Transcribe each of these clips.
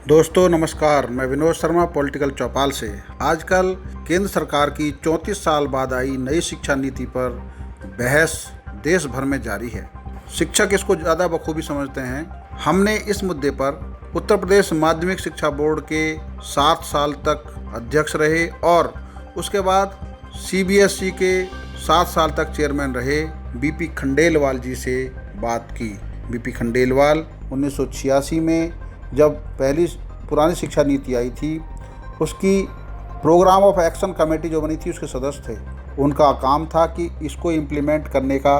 दोस्तों नमस्कार, मैं विनोद शर्मा पॉलिटिकल चौपाल से। आजकल केंद्र सरकार की 34 साल बाद आई नई शिक्षा नीति पर बहस देश भर में जारी है। शिक्षक इसको ज़्यादा बखूबी समझते हैं। हमने इस मुद्दे पर उत्तर प्रदेश माध्यमिक शिक्षा बोर्ड के 7 साल तक अध्यक्ष रहे और उसके बाद CBSE के 7 साल तक चेयरमैन रहे BP खंडेलवाल जी से बात की। BP खंडेलवाल 1986 में जब पहली पुरानी शिक्षा नीति आई थी, उसकी प्रोग्राम ऑफ एक्शन कमेटी जो बनी थी उसके सदस्य थे। उनका काम था कि इसको इम्प्लीमेंट करने का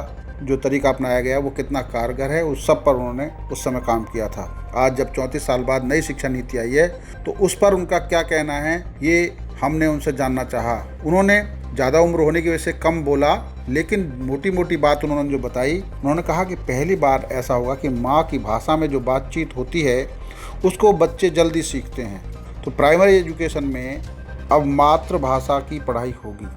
जो तरीका अपनाया गया वो कितना कारगर है, उस सब पर उन्होंने उस समय काम किया था। आज जब 34 साल बाद नई शिक्षा नीति आई है तो उस पर उनका क्या कहना है ये हमने उनसे जानना चाहा। उन्होंने ज़्यादा उम्र होने की वजह से कम बोला, लेकिन मोटी मोटी बात उन्होंने जो बताई, उन्होंने कहा कि पहली बार ऐसा होगा कि माँ की भाषा में जो बातचीत होती है उसको बच्चे जल्दी सीखते हैं। तो प्राइमरी एजुकेशन में अब मातृभाषा की पढ़ाई होगी।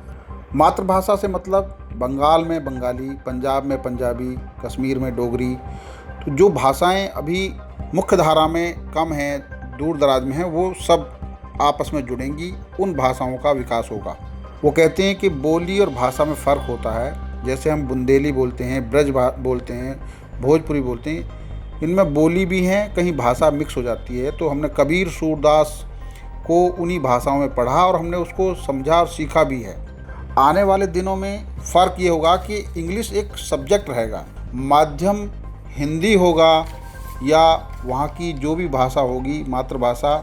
मातृभाषा से मतलब बंगाल में बंगाली, पंजाब में पंजाबी, कश्मीर में डोगरी। तो जो भाषाएं अभी मुख्य धारा में कम हैं, दूर दराज में हैं, वो सब आपस में जुड़ेंगी, उन भाषाओं का विकास होगा। वो कहते हैं कि बोली और भाषा में फ़र्क होता है। जैसे हम बुंदेली बोलते हैं, ब्रज बोलते हैं, भोजपुरी बोलते हैं, इनमें बोली भी हैं, कहीं भाषा मिक्स हो जाती है। तो हमने कबीर सूरदास को उन्हीं भाषाओं में पढ़ा और हमने उसको समझा और सीखा भी है। आने वाले दिनों में फ़र्क ये होगा कि इंग्लिश एक सब्जेक्ट रहेगा, माध्यम हिंदी होगा या वहाँ की जो भी भाषा होगी मातृभाषा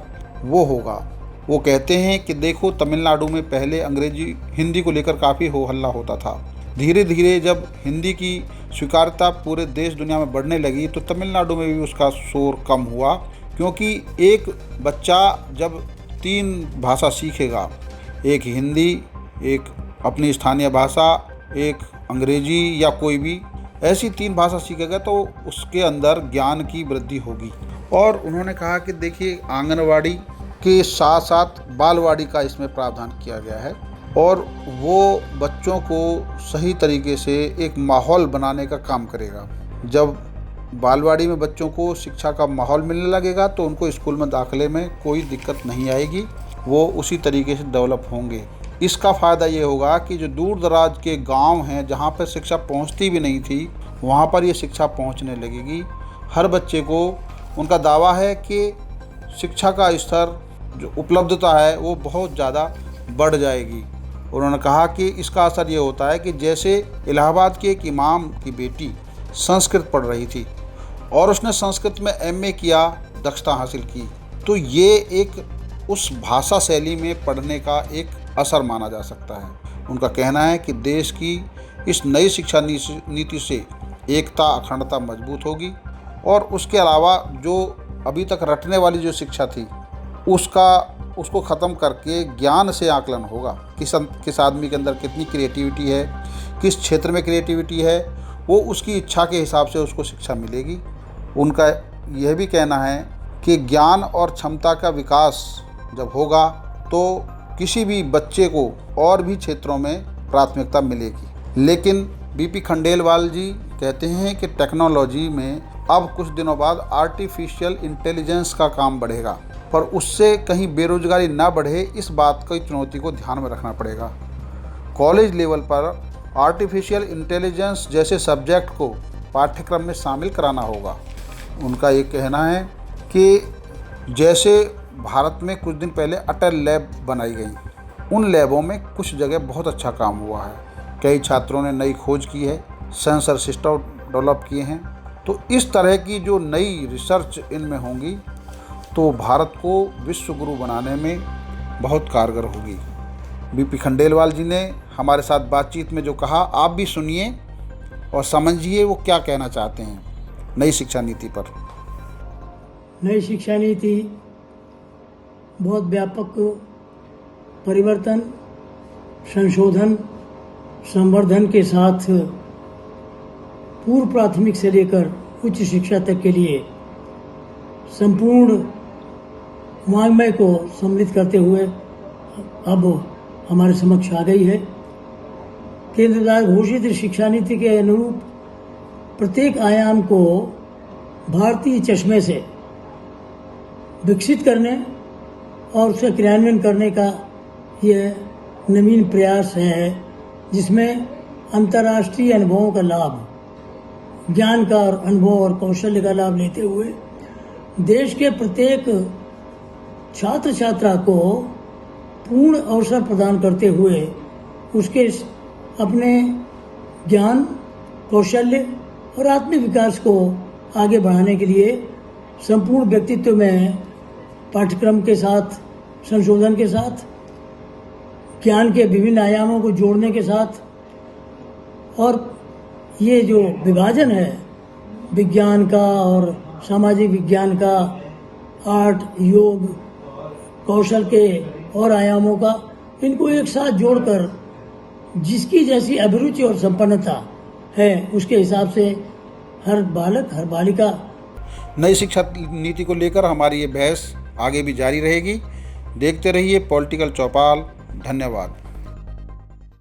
वो होगा। वो कहते हैं कि देखो, तमिलनाडु में पहले अंग्रेजी हिंदी को लेकर काफ़ी हो हल्ला होता था। धीरे धीरे जब हिंदी की स्वीकार्यता पूरे देश दुनिया में बढ़ने लगी तो तमिलनाडु में भी उसका शोर कम हुआ, क्योंकि एक बच्चा जब 3 भाषा सीखेगा, एक हिंदी, एक अपनी स्थानीय भाषा, एक अंग्रेजी या कोई भी ऐसी 3 भाषा सीखेगा तो उसके अंदर ज्ञान की वृद्धि होगी। और उन्होंने कहा कि देखिए, आंगनवाड़ी के साथ साथ बालवाड़ी का इसमें प्रावधान किया गया है और वो बच्चों को सही तरीके से एक माहौल बनाने का काम करेगा। जब बालवाड़ी में बच्चों को शिक्षा का माहौल मिलने लगेगा तो उनको स्कूल में दाखिले में कोई दिक्कत नहीं आएगी, वो उसी तरीके से डेवलप होंगे। इसका फ़ायदा ये होगा कि जो दूर दराज के गांव हैं जहाँ पर शिक्षा पहुँचती भी नहीं थी, वहाँ पर ये शिक्षा पहुँचने लगेगी। हर बच्चे को, उनका दावा है कि शिक्षा का स्तर जो उपलब्धता है वो बहुत ज़्यादा बढ़ जाएगी। उन्होंने कहा कि इसका असर ये होता है कि जैसे इलाहाबाद के एक इमाम की बेटी संस्कृत पढ़ रही थी और उसने संस्कृत में MA किया, दक्षता हासिल की, तो ये एक उस भाषा शैली में पढ़ने का एक असर माना जा सकता है। उनका कहना है कि देश की इस नई शिक्षा नीति से एकता, अखंडता मजबूत होगी और उसके अलावा जो अभी तक रटने वाली जो शिक्षा थी उसको ख़त्म करके ज्ञान से आकलन होगा। किस आदमी के अंदर कितनी क्रिएटिविटी है, किस क्षेत्र में क्रिएटिविटी है, वो उसकी इच्छा के हिसाब से उसको शिक्षा मिलेगी। उनका यह भी कहना है कि ज्ञान और क्षमता का विकास जब होगा तो किसी भी बच्चे को और भी क्षेत्रों में प्राथमिकता मिलेगी। लेकिन BP खंडेलवाल जी कहते हैं कि टेक्नोलॉजी में अब कुछ दिनों बाद आर्टिफिशियल इंटेलिजेंस का काम बढ़ेगा, पर उससे कहीं बेरोजगारी ना बढ़े, इस बात की चुनौती को ध्यान में रखना पड़ेगा। कॉलेज लेवल पर आर्टिफिशियल इंटेलिजेंस जैसे सब्जेक्ट को पाठ्यक्रम में शामिल कराना होगा। उनका ये कहना है कि जैसे भारत में कुछ दिन पहले अटल लैब बनाई गई, उन लैबों में कुछ जगह बहुत अच्छा काम हुआ है। कई छात्रों ने नई खोज की है, सेंसर सिस्टम डेवलप किए हैं। तो इस तरह की जो नई रिसर्च इनमें होंगी तो भारत को विश्व गुरु बनाने में बहुत कारगर होगी। BP खंडेलवाल जी ने हमारे साथ बातचीत में जो कहा, आप भी सुनिए और समझिए वो क्या कहना चाहते हैं नई शिक्षा नीति पर। नई शिक्षा नीति बहुत व्यापक परिवर्तन, संशोधन, संवर्धन के साथ पूर्व प्राथमिक से लेकर उच्च शिक्षा तक के लिए संपूर्ण वाङ्मय को सम्मिलित करते हुए अब हमारे समक्ष आ गई है। केंद्र द्वारा घोषित शिक्षा नीति के अनुरूप प्रत्येक आयाम को भारतीय चश्मे से विकसित करने और उसका क्रियान्वयन करने का यह नवीन प्रयास है, जिसमें अंतर्राष्ट्रीय अनुभवों का लाभ, ज्ञान का और अनुभव और कौशल्य का लाभ लेते हुए देश के प्रत्येक छात्र छात्रा को पूर्ण अवसर प्रदान करते हुए उसके अपने ज्ञान, कौशल्य और आत्मिक विकास को आगे बढ़ाने के लिए संपूर्ण व्यक्तित्व में पाठ्यक्रम के साथ, संशोधन के साथ, ज्ञान के विभिन्न आयामों को जोड़ने के साथ, और ये जो विभाजन है विज्ञान का और सामाजिक विज्ञान का, आर्ट, योग, कौशल के और आयामों का, इनको एक साथ जोड़कर जिसकी जैसी अभिरुचि और संपन्नता है उसके हिसाब से हर बालक, हर बालिका। नई शिक्षा नीति को लेकर हमारी ये बहस आगे भी जारी रहेगी। देखते रहिए पॉलिटिकल चौपाल। धन्यवाद।